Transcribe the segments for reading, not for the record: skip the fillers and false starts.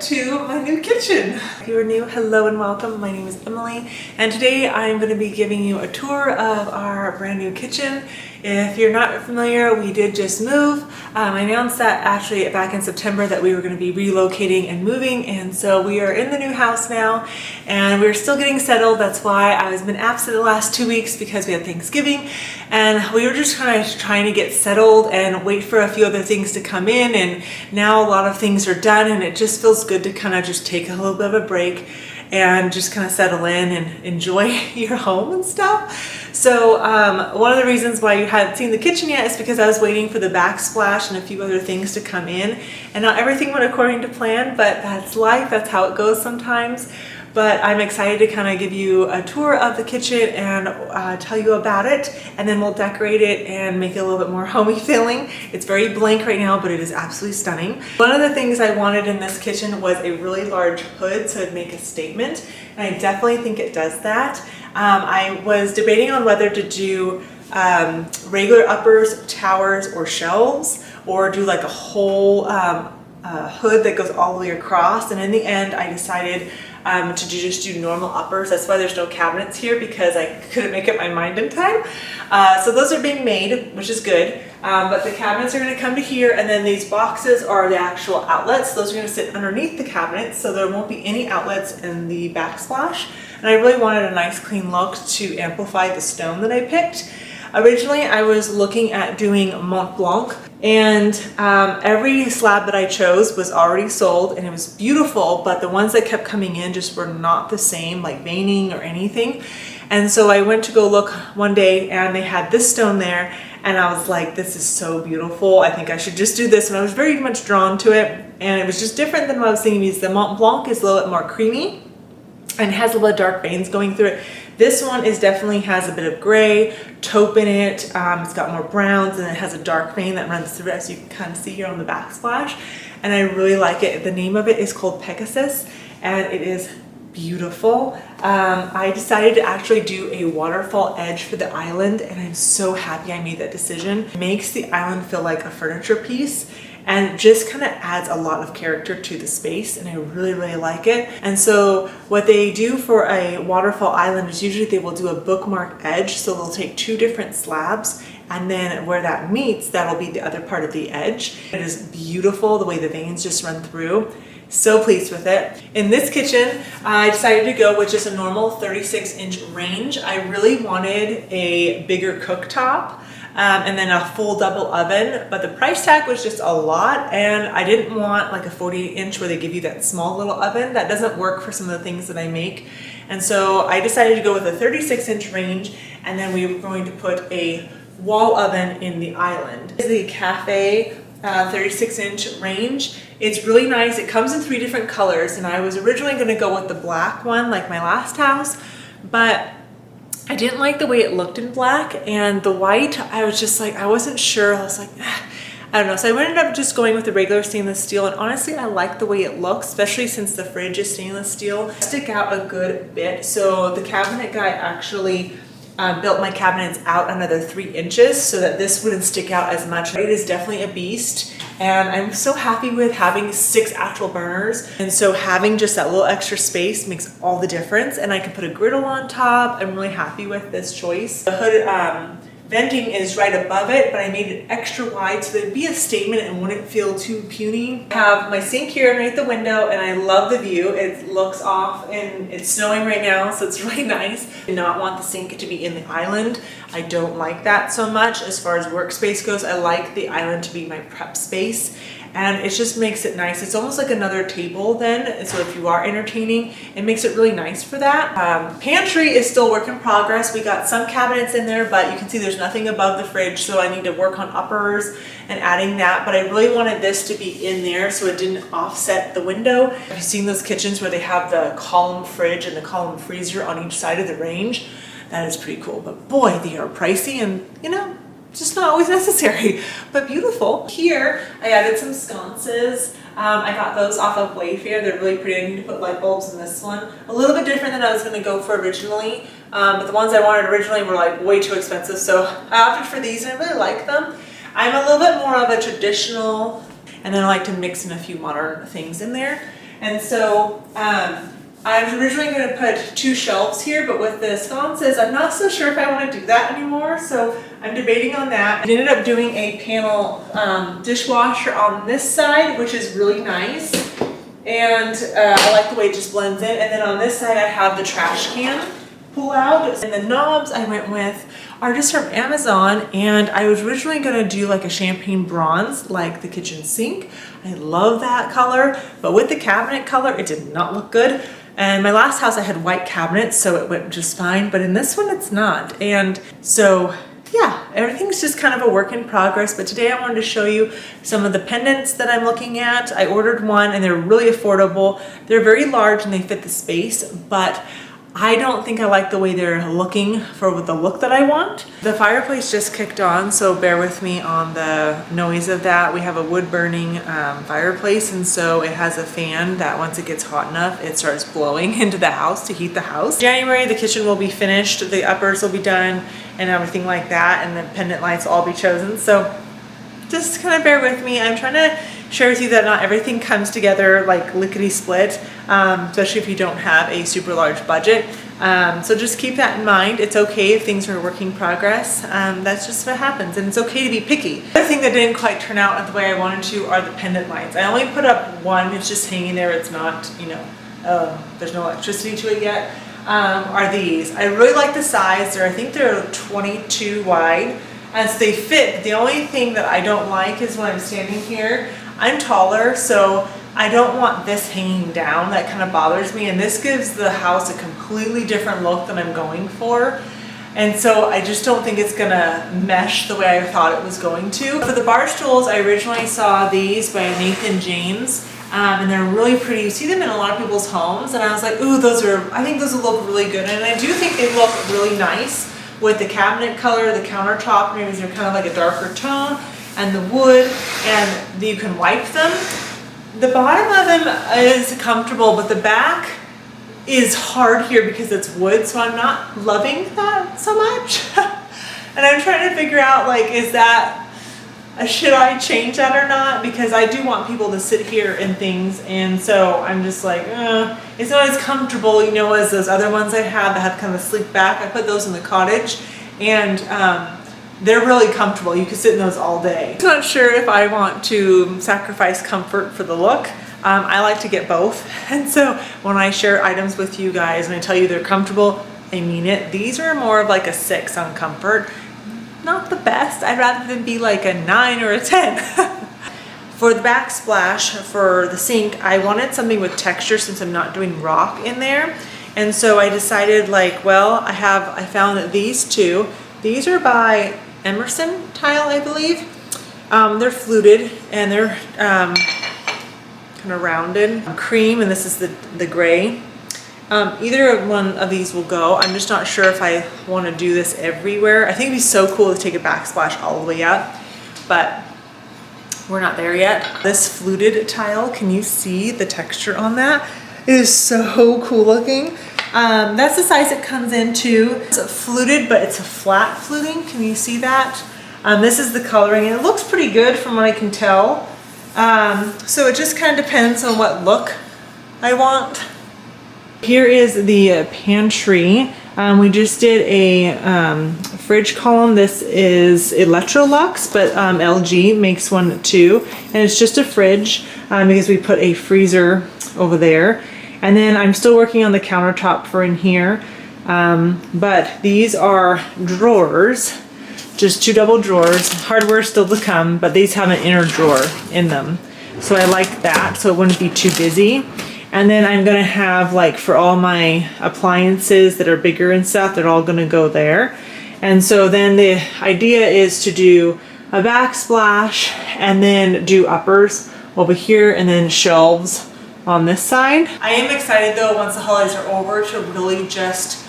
to my new kitchen. If you are new, hello and welcome. My name is Emily, and today I'm going to be giving you a tour of our brand new kitchen. If you're not familiar, we did just move. I announced that actually back in September that we were going to be relocating and moving, and so we are in the new house now, and we're still getting settled. That's why I was been absent the last 2 weeks, because we had Thanksgiving, and we were just kind of trying to get settled and wait for a few other things to come in, and now a lot of things are done, and it just feels good to kind of just take a little bit of a break and just kind of settle in and enjoy your home and stuff. So one of the reasons why you hadn't seen the kitchen yet is because I was waiting for the backsplash and a few other things to come in, and not everything went according to plan, but that's life, that's how it goes sometimes. But I'm excited to kind of give you a tour of the kitchen and tell you about it, and then we'll decorate it and make it a little bit more homey feeling. It's very blank right now, but it is absolutely stunning. One of the things I wanted in this kitchen was a really large hood so it'd make a statement, and I definitely think it does that. I was debating on whether to do regular uppers, towers, or shelves, or do like a whole hood that goes all the way across, and in the end I decided to just do normal uppers. That's why there's no cabinets here, because I couldn't make up my mind in time. So those are being made, which is good. But the cabinets are going to come to here, and then these boxes are the actual outlets. Those are going to sit underneath the cabinets, so there won't be any outlets in the backsplash. And I really wanted a nice clean look to amplify the stone that I picked. Originally, I was looking at doing Mont Blanc, and every slab that I chose was already sold, and it was beautiful, but the ones that kept coming in just were not the same, like veining or anything. And so I went to go look one day, and they had this stone there, and I was like, this is so beautiful. I think I should just do this. And I was very much drawn to it, and it was just different than what I was thinking, because the Mont Blanc is a little bit more creamy and has a little dark veins going through it. This one is definitely has a bit of gray, taupe in it. It's got more browns, and it has a dark vein that runs through it, as you can kind of see here on the backsplash. And I really like it. The name of it is called Pegasus, and it is beautiful. I decided to actually do a waterfall edge for the island, and I'm so happy I made that decision. It makes the island feel like a furniture piece, and just kind of adds a lot of character to the space, and I really, really like it. And so what they do for a waterfall island is usually they will do a bookmark edge, so they'll take two different slabs, and then where that meets, that'll be the other part of the edge. It is beautiful the way the veins just run through. So pleased with it. In this kitchen, I decided to go with just a normal 36-inch range. I really wanted a bigger cooktop, and then a full double oven, but the price tag was just a lot, and I didn't want like a 48-inch where they give you that small little oven. That doesn't work for some of the things that I make. And so I decided to go with a 36-inch range, and then we were going to put a wall oven in the island. This is the Cafe 36-inch range. It's really nice. It comes in 3 different colors, and I was originally going to go with the black one like my last house, but I didn't like the way it looked in black, and the white, I was just like, I wasn't sure. I was like, I don't know. So I ended up just going with the regular stainless steel, and honestly, I like the way it looks, especially since the fridge is stainless steel. Stick out a good bit. So the cabinet guy actually built my cabinets out another 3 inches so that this wouldn't stick out as much. It is definitely a beast, and I'm so happy with having 6 actual burners, and so having just that little extra space makes all the difference. And I can put a griddle on top. I'm really happy with this choice. The hood venting is right above it, but I made it extra wide so that it'd be a statement and wouldn't feel too puny. I have my sink here underneath the window, and I love the view. It looks off, and it's snowing right now, so it's really nice. I do not want the sink to be in the island. I don't like that so much. As far as workspace goes, I like the island to be my prep space, and it just makes it nice. It's almost like another table then, and so if you are entertaining, it makes it really nice for that. Pantry is still work in progress. We got some cabinets in there, but you can see there's nothing above the fridge, so I need to work on uppers and adding that. But I really wanted this to be in there so it didn't offset the window. Have you seen those kitchens where they have the column fridge and the column freezer on each side of the range? That is pretty cool, but boy, they are pricey, and you know, just not always necessary, but beautiful. Here, I added some sconces. I got those off of Wayfair. They're really pretty. I need to put light bulbs in this one. A little bit different than I was going to go for originally, but the ones I wanted originally were like way too expensive, so I opted for these, and I really like them. I'm a little bit more of a traditional, and then I like to mix in a few modern things in there. And so I was originally going to put 2 shelves here, but with the sconces, I'm not so sure if I want to do that anymore. So I'm debating on that. I ended up doing a panel dishwasher on this side, which is really nice. And I like the way it just blends in. And then on this side, I have the trash can pull out. And the knobs I went with are just from Amazon. And I was originally going to do like a champagne bronze, like the kitchen sink. I love that color, but with the cabinet color, it did not look good. And my last house, I had white cabinets, so it went just fine. But in this one, it's not. And so yeah, everything's just kind of a work in progress, but today I wanted to show you some of the pendants that I'm looking at. I ordered one and they're really affordable. They're very large and they fit the space, but I don't think I like the way they're looking for the look that I want. The fireplace just kicked on, so bear with me on the noise of that. We have a wood burning fireplace, and so it has a fan that once it gets hot enough, it starts blowing into the house to heat the house. January, the kitchen will be finished, the uppers will be done and everything like that, and the pendant lights will all be chosen. So just kind of bear with me. I'm trying to share with you that not everything comes together like lickety-split, especially if you don't have a super large budget. So just keep that in mind. It's okay if things are a work in progress. That's just what happens, and it's okay to be picky. The other thing that didn't quite turn out the way I wanted to are the pendant lights. I only put up one. It's just hanging there. It's not, you know, there's no electricity to it yet. Are these. I really like the size. I think they're 22 wide. And so they fit, but the only thing that I don't like is when I'm standing here, I'm taller, so I don't want this hanging down. That kind of bothers me, and this gives the house a completely different look than I'm going for. And so I just don't think it's gonna mesh the way I thought it was going to. For the bar stools, I originally saw these by Nathan James, and they're really pretty. You see them in a lot of people's homes, and I was like, ooh, I think those will look really good. And I do think they look really nice with the cabinet color, the countertop, maybe they're kind of like a darker tone, and the wood, and you can wipe them. The bottom of them is comfortable, but the back is hard here because it's wood, so I'm not loving that so much. And I'm trying to figure out, like, should I change that or not? Because I do want people to sit here and things, and so I'm just like, it's not as comfortable, you know, as those other ones I had that have kind of a sleek back. I put those in the cottage, and they're really comfortable. You can sit in those all day. I'm not sure if I want to sacrifice comfort for the look. I like to get both, and so when I share items with you guys and I tell you they're comfortable, I mean it. These are more of like a 6 on comfort. Not the best. I'd rather than be like a 9 or a 10. For the backsplash for the sink, I wanted something with texture since I'm not doing rock in there. And so I decided, like, well, I found that these two, these are by Emerson Tile, I believe. They're fluted and they're kind of rounded. Cream, and this is the gray. Either one of these will go. I'm just not sure if I want to do this everywhere. I think it'd be so cool to take a backsplash all the way up, but we're not there yet. This fluted tile, can you see the texture on that? It is so cool looking. That's the size it comes into. It's fluted, but it's a flat fluting. Can you see that? This is the coloring, and it looks pretty good from what I can tell. So it just kind of depends on what look I want. Here is the pantry. We just did a fridge column. This is Electrolux, but LG makes one too. And it's just a fridge because we put a freezer over there. And then I'm still working on the countertop for in here. But these are drawers, just 2 double drawers. Hardware still to come, but these have an inner drawer in them. So I like that, so it wouldn't be too busy. And then I'm gonna have, like, for all my appliances that are bigger and stuff, they're all gonna go there. And so then the idea is to do a backsplash and then do uppers over here and then shelves on this side. I am excited though, once the holidays are over, to really just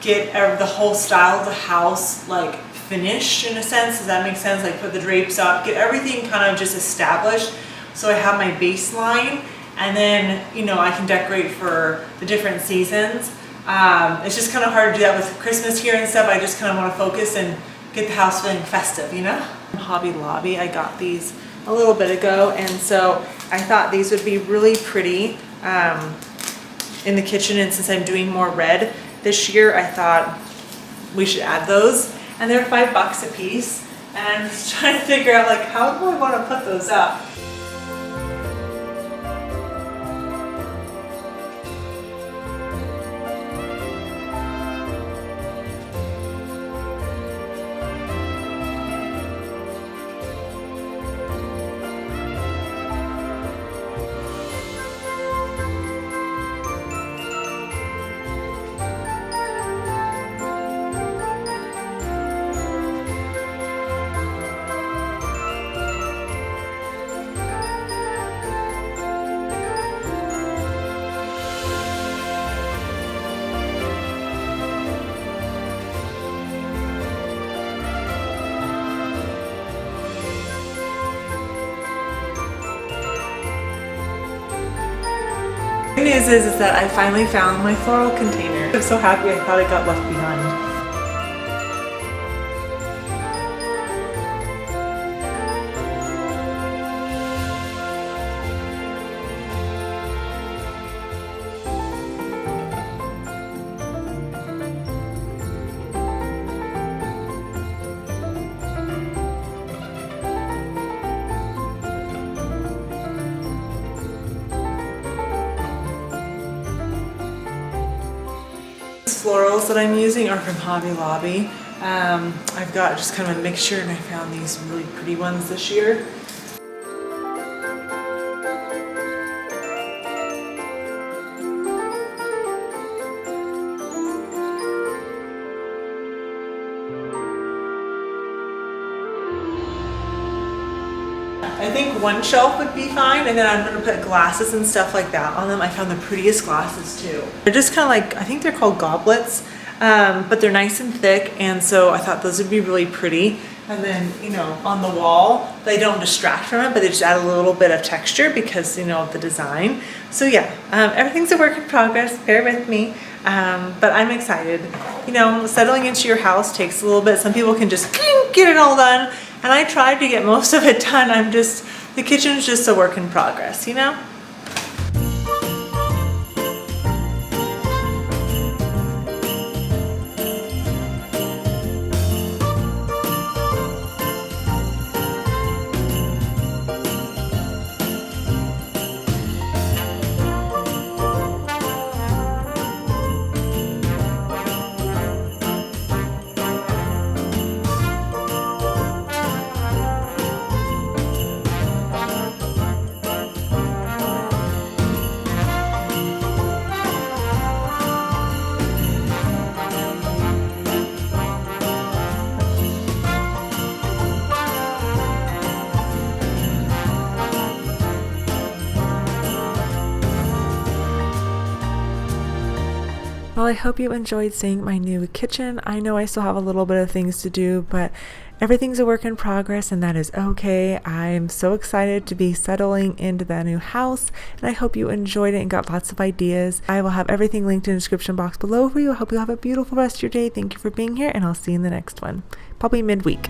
get the whole style of the house like finished in a sense. Does that make sense? Like put the drapes up, get everything kind of just established. So I have my baseline. And then, you know, I can decorate for the different seasons. It's just kind of hard to do that with Christmas here and stuff. I just kind of want to focus and get the house feeling festive, you know? Hobby Lobby, I got these a little bit ago, and so I thought these would be really pretty. in the kitchen, and since I'm doing more red this year, I thought we should add those. And they're $5 a piece, and I'm just trying to figure out like how do I want to put those up. The good news is that I finally found my floral container. I'm so happy I thought it got left behind. Florals that I'm using are from Hobby Lobby. I've got just kind of a mixture, and I found these really pretty ones this year. I think one shelf would be fine, and then I'm going to put glasses and stuff like that on them. I found the prettiest glasses too. They're just kind of like, I think they're called goblets, but they're nice and thick, and so I thought those would be really pretty. And then, you know, on the wall, they don't distract from it, but they just add a little bit of texture because, you know, of the design. So yeah, everything's a work in progress, bear with me, but I'm excited. You know, settling into your house takes a little bit. Some people can just get it all done. And I tried to get most of it done. The kitchen's just a work in progress, you know? Well, I hope you enjoyed seeing my new kitchen. I know I still have a little bit of things to do, but everything's a work in progress, and that is okay. I'm so excited to be settling into that new house, and I hope you enjoyed it and got lots of ideas. I will have everything linked in the description box below for you. I hope you have a beautiful rest of your day. Thank you for being here, and I'll see you in the next one, probably midweek.